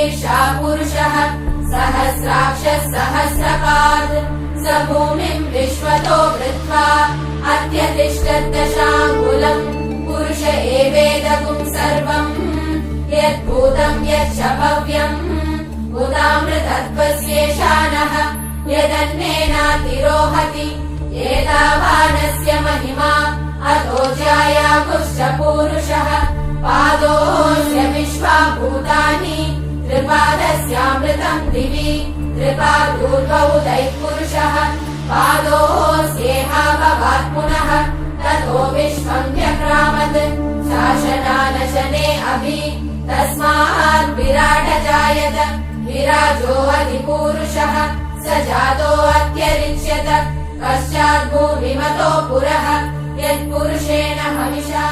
शीर्षा पुरुषः सहस्राक्षः सहस्रपात् स भूमिम् विश्वतो वृत्वा अत्यतिष्ठद्दशाङ्गुलम् पुरुष एवेदगुम् सर्वम् यद्भूतम् यच्च भव्यम् उदामृतत्वस्येषानः यदन्नेनातिरोहति एतावानस्य महिमा अतो जायागुश्च पूरुषः पादोऽस्य विश्वा भूतानि त्रिपादस्यामृतम् दिवि त्रिपादूर्ध्वौदैः पुरुषः पादोऽस्येहाभवात् पुनः ततो विश्वम् व्यक्रामत् शासनानशने अभि तस्मात् विराट जायत विराजो अधिपूरुषः स जातो अत्यरिच्यत पश्चात् भूमिमतो पुरः यत्पुरुषेण हविषा